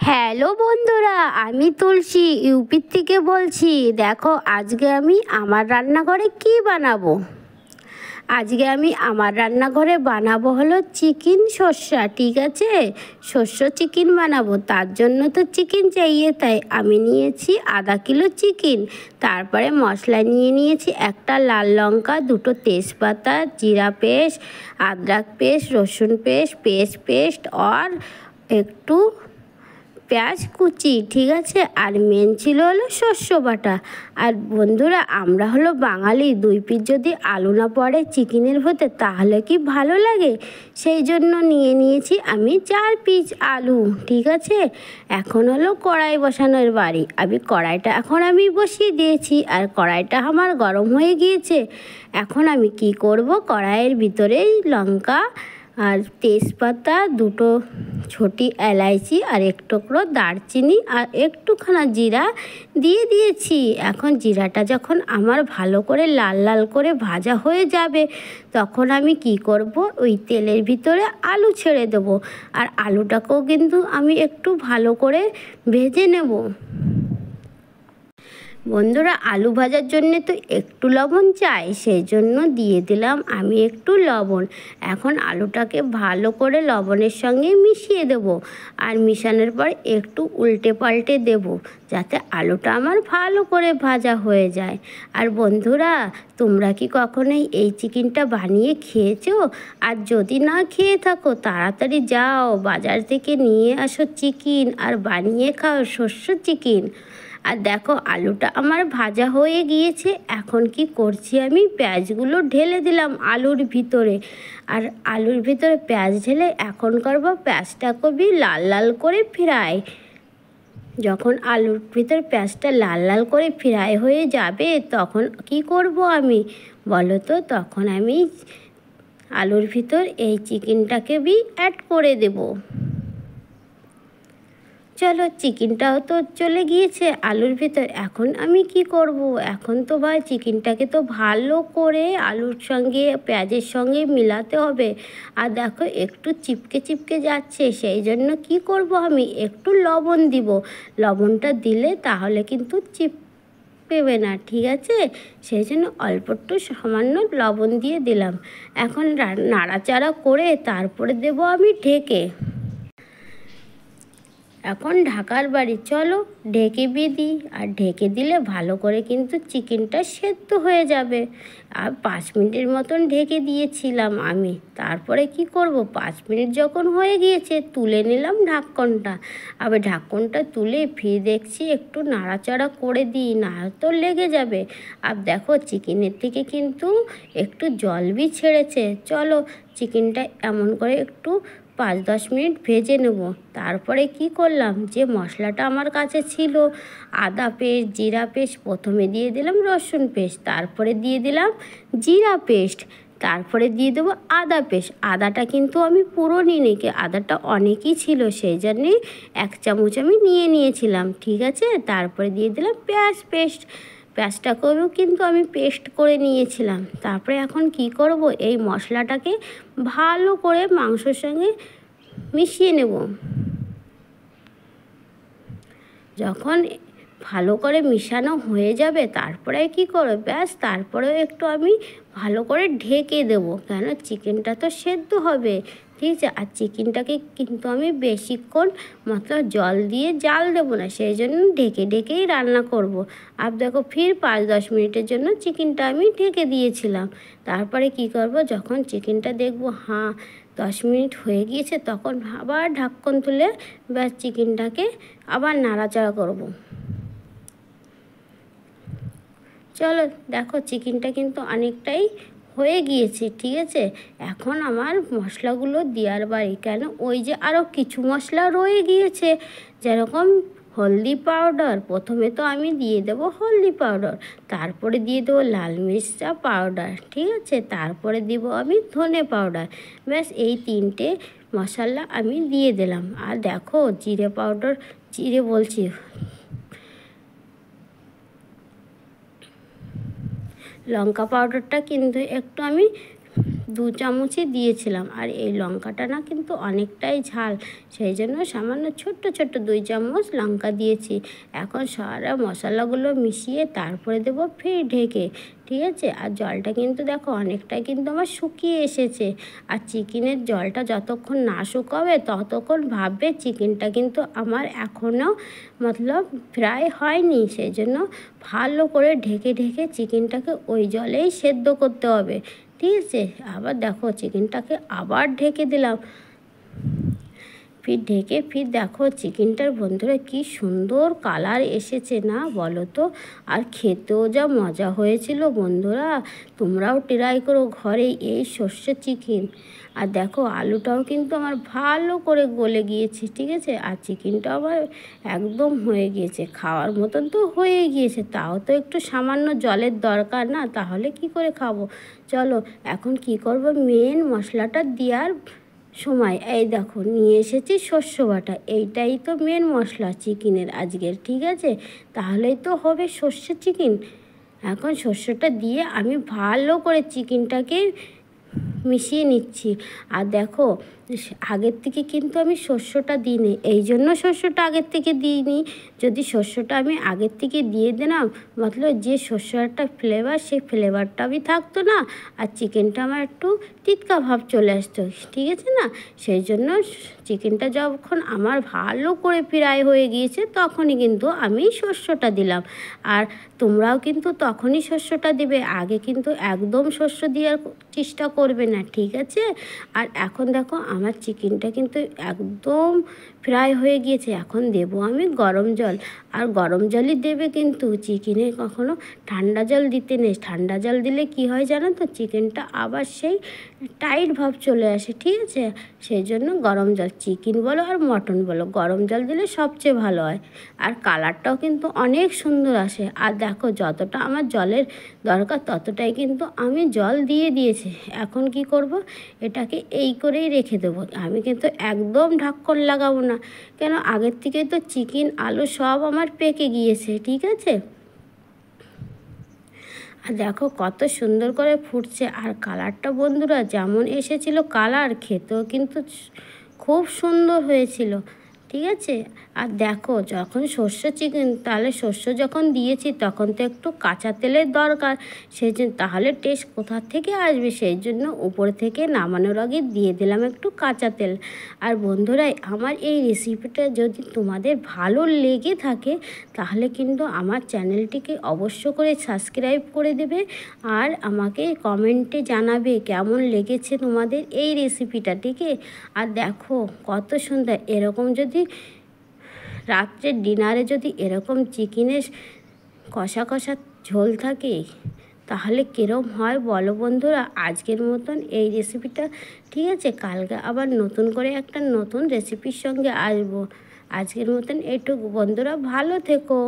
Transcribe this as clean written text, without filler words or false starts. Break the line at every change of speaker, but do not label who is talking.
Hello বন্ধুরা, আমি তুলসী UP থেকে বলছি। দেখো আজকে আমি আমার রান্নাঘরে কি বানাবো। আজকে আমি আমার রান্নাঘরে বানাবো হলো চিকেন সর্ষা। ঠিক আছে, সর্ষে চিকেন বানাবো, তার জন্য তো চিকেন চাইয়ে, তাই আমি নিয়েছি আধা কিলো চিকেন। তারপরে মশলা নিয়েছি একটা লাল লঙ্কা, দুটো তেজপাতা, জিরা পেস্ট, আদরক পেস্ট, রসুন পেস্ট আর একটু পেঁয়াজ কুচি। ঠিক আছে, আর মেন ছিল হলো শস্য বাটা। আর বন্ধুরা, আমরা হলো বাঙালি, 2 পিস যদি আলু না পড়ে চিকেনের হতে তাহলে কি ভালো লাগে। সেই জন্য নিয়েছি আমি 4 পিস আলু। ঠিক আছে, এখন হলো কড়াই বসানোর বাড়ি। কড়াইটা এখন আমি বসিয়ে দিয়েছি, আর কড়াইটা আমার গরম হয়ে গিয়েছে। এখন আমি কি করব, কড়াইয়ের ভিতরেই লঙ্কা আর তেজপাতা, দুটো ছোটি এলাইচি আর এক টুকরো দারচিনি আর একটুখানা জিরা দিয়ে দিয়েছি। এখন জিরাটা যখন আমার ভালো করে লাল লাল করে ভাজা হয়ে যাবে, তখন আমি কি করব, ওই তেলের ভিতরে আলু ছেড়ে দেবো। আর আলুটাকেও কিন্তু আমি একটু ভালো করে ভেজে নেব। বন্ধুরা, আলু ভাজার জন্য তো একটু লবণ চাই, সেই জন্য দিয়ে দিলাম আমি একটু লবণ। এখন আলুটাকে ভালো করে লবণের সঙ্গে মিশিয়ে দেব, আর মিশানোর পর একটু উল্টে পাল্টে দেব, যাতে আলুটা আমার ভালো করে ভাজা হয়ে যায়। আর বন্ধুরা, তোমরা কি কখনোই এই চিকেনটা বানিয়ে খেয়েছো? আর যদি না খেয়ে থাকো, তাড়াতাড়ি যাও বাজার থেকে নিয়ে আসো চিকেন আর বানিয়ে খাও শস্য চিকেন। আর দেখো আলুটা আমার ভাজা হয়ে গিয়েছে। এখন কি করছি, আমি পেঁয়াজগুলো ঢেলে দিলাম আলুর ভিতরে। আর আলুর ভিতরে পেঁয়াজ ঢেলে এখন করবো পেঁয়াজটাকে লাল লাল করে ফ্রাই। যখন আলুর ভিতর পেঁয়াজটা লাল লাল করে ফ্রাই হয়ে যাবে, তখন কি করব আমি বলো তো, তখন আমি আলুর ভিতর এই চিকেনটাকে অ্যাড করে দেব। চলো, চিকেনটাও তো চলে গিয়েছে আলুর ভিতর। এখন আমি কি করব, এখন তো ভাই চিকেনটাকে তো ভালো করে আলুর সঙ্গে পেঁয়াজের সঙ্গে মিলাতে হবে। আর দেখো একটু চিপকে যাচ্ছে, সেই জন্য কি করব, আমি একটু লবণ দিব। লবণটা দিলে তাহলে কিন্তু চিপকেবে না। ঠিক আছে, সেই জন্য অল্প একটু সামান্য লবণ দিয়ে দিলাম। এখন নাড়াচাড়া করে তারপরে দেব আমি ঢেকে। এখন ঢাকার বাড়ি, চলো ঢেকে দিই। আর ঢেকে দিলে ভালো করে কিন্তু চিকেনটা সেদ্ধ হয়ে যাবে। আর 5 মিনিটের মতন ঢেকে দিয়েছিলাম আমি। তারপরে কি করব, 5 মিনিট যখন হয়ে গিয়েছে, তুলে নিলাম ঢাকনটা। আবার ঢাকনটা তুলে ফিরে দেখছি একটু নাড়াচাড়া করে দিই, না তো লেগে যাবে। আর দেখো চিকেনের থেকে কিন্তু একটু জল ছেড়েছে। চলো চিকেনটা এমন করে একটু 5-10 মিনিট ভেজে নেব। তারপরে কি করলাম, যে মশলাটা আমার কাছে ছিল, আদা পেস্ট, জিরা পেস্ট, প্রথমে দিয়ে দিলাম রসুন পেস্ট, তারপরে দিয়ে দিলাম জিরা পেস্ট, তারপরে দিয়ে দেবো আদা পেস্ট। আদাটা কিন্তু আমি পুরো নিইনি, আদাটা অনেকই ছিল, সেই জন্যে 1 চামচ আমি নিয়েছিলাম। ঠিক আছে, তারপরে দিয়ে দিলাম পেঁয়াজটাকেও কিন্তু আমি পেস্ট করে নিয়েছিলাম। তারপরে এখন কি করব, এই মশলাটাকে ভালো করে মাংসর সঙ্গে মিশিয়ে নেব। যখন ভালো করে মিশানো হয়ে যাবে, তারপরে কি করব, ব্যাস তারপরেও একটু আমি ভালো করে ঢেকে দেব, কেন চিকেনটা তো সেদ্ধ হবে। ঠিক আছে, আর চিকেনটাকে কিন্তু আমি বেশিক্ষণ জল দিয়ে জাল দেবো না, সেই জন্য ঢেকেই রান্না করব। আর দেখো ফির 5-10 মিনিটের জন্য চিকেনটা আমি ঢেকে দিয়েছিলাম। তারপরে কি করব, যখন চিকেনটা দেখব 10 মিনিট হয়ে গিয়েছে, তখন আবার ঢাকন তুলে ব্যাস চিকেনটাকে আবার নাড়াচাড়া করব। চলো দেখো চিকেনটা কিন্তু অনেকটাই হয়ে গিয়েছে। ঠিক আছে, এখন আমার মশলাগুলো দেওয়ার বাড়ি, কেন ওই যে আরও কিছু মশলা রয়ে গিয়েছে, যেরকম হলদি পাউডার। প্রথমে তো আমি দিয়ে দেবো হলদি পাউডার, তারপরে দিয়ে দেবো লাল মির্চা পাউডার। ঠিক আছে, তারপরে দিব আমি ধনে পাউডার। ব্যাস এই 3টে মশলা আমি দিয়ে দিলাম। আর দেখো লঙ্কা পাউডারটা কিন্তু একটু আমি 2 চামচই দিয়েছিলাম। আর এই লঙ্কাটা না কিন্তু অনেকটাই ঝাল, সেই জন্য সামান্য ছোট্ট ছোট্ট 2 চামচ লঙ্কা দিয়েছি। এখন সারা মশলাগুলো মিশিয়ে তারপরে দেবো ফের ঢেকে, ঠিক আছে। আর জলটা কিন্তু দেখো অনেকটাই কিন্তু আমার শুকিয়ে এসেছে। আর চিকেনের জলটা যতক্ষণ না শুকাবে ততক্ষণ ভাববে চিকেনটা কিন্তু আমার এখনও মতলব ফ্রাই হয়নি। সেই জন্য ভালো করে ঢেকে ঢেকে চিকেনটাকে ওই জলেই সেদ্ধ করতে হবে, ঠিক আছে। আবার দেখো চিকেনটাকে আবার ঢেকে দিলাম, ফির ঢেকে ফির দেখো চিকেনটার বন্ধুরা কি সুন্দর কালার এসেছে না বলো তো। আর খেতেও যা মজা হয়েছিল বন্ধুরা, তোমরাও ট্রাই করো ঘরে এই সর্ষে চিকেন। আর দেখো আলুটাও কিন্তু আমার ভালো করে গলে গিয়েছে, ঠিক আছে। আর চিকেনটাও আমার একদম হয়ে গিয়েছে, খাওয়ার মতন তো হয়ে গিয়েছে, তাও তো একটু সামান্য জলের দরকার না, তাহলে কি করে খাবো। চলো এখন কি করব, মেন মশলাটা দেওয়ার সময় এই দেখো নিয়ে এসেছি শস্য বাটা। এইটাই তো মেন মশলা চিকেনের আজকের, ঠিক আছে। তাহলেই তো হবে সর্ষে চিকেন। এখন শস্যটা দিয়ে আমি ভালো করে চিকেনটাকে মিশিয়ে নিচ্ছি। আর দেখো আগের থেকে কিন্তু আমি শস্যটা দিইনি, এই জন্য শস্যটা আগের থেকে দিইনি। যদি শস্যটা আমি আগের থেকে দিয়ে দিলাম মতলব যে শস্যটা ফ্লেভার, সেই ফ্লেভারটা আমি থাকতো না, আর চিকেনটা আমার একটু তিতকা ভাব চলে আসতো, ঠিক আছে না। সেই জন্য চিকেনটা যখন আমার ভালো করে ফ্রাই হয়ে গিয়েছে তখনই কিন্তু আমি শস্যটা দিলাম। আর তোমরাও কিন্তু তখনই শস্যটা দেবে, আগে কিন্তু একদম শস্য দেওয়ার চেষ্টা করবে না, ঠিক আছে। আর এখন দেখো আমার চিকেনটা কিন্তু একদম ফ্রাই হয়ে গিয়েছে। এখন দেবো আমি গরম জল, আর গরম জলই দেবে কিন্তু, চিকেনে কখনো ঠান্ডা জল দিতে নেই। ঠান্ডা জল দিলে কি হয় জানো তো, চিকেনটা আবার সেই টাইট ভাব চলে আসে, ঠিক আছে। সেই জন্য গরম জল, চিকেন বলো আর মটন বলো, গরম জল দিলে সবচেয়ে ভালো হয়। আর কালারটাও কিন্তু অনেক সুন্দর আসে। আর দেখো যতটা আমার জলের দরকার ততটাই কিন্তু আমি জল দিয়ে দিয়েছি। এখন কি করব, এটাকে এই করেই রেখে দেবো। আমি কিন্তু একদম ঢাকন লাগাবো না, কেন আগের থেকে তো চিকেন আলু সব আমার পেকে গিয়েছে, ঠিক আছে। আর দেখো কত সুন্দর করে ফুটছে। আর কালারটা বন্ধুরা যেমন এসেছিল কালার, খেতেও কিন্তু খুব সুন্দর হয়েছিল, ঠিক আছে। আর দেখো যখন সর্ষে চিকেন, তাহলে সর্ষে যখন দিয়েছি তখন তো একটু কাঁচা তেলের দরকার, সেই জন্য তাহলে টেস্ট কোথা থেকে আসবে, সেই জন্য উপর থেকে নামানোর আগে দিয়ে দিলাম একটু কাঁচা তেল। আর বন্ধুরা আমার এই রেসিপিটা যদি তোমাদের ভালো লেগে থাকে তাহলে কিন্তু আমার চ্যানেলটিকে অবশ্য করে সাবস্ক্রাইব করে দেবে, আর আমাকে কমেন্টে জানাবে কেমন লেগেছে তোমাদের এই রেসিপিটা, ঠিক আছে। আর দেখো কত সুন্দর, এরকম যদি রাত্রের ডিনারে যদি এরকম চিকেনের কষা কষা ঝোল থাকে তাহলে কীরম হয় বলো বন্ধুরা। আজকের মতন এই রেসিপিটা, ঠিক আছে, কালকে আবার নতুন করে একটা নতুন রেসিপির সঙ্গে আসবো। আজকের মতন এইটুকু বন্ধুরা, ভালো থেকো।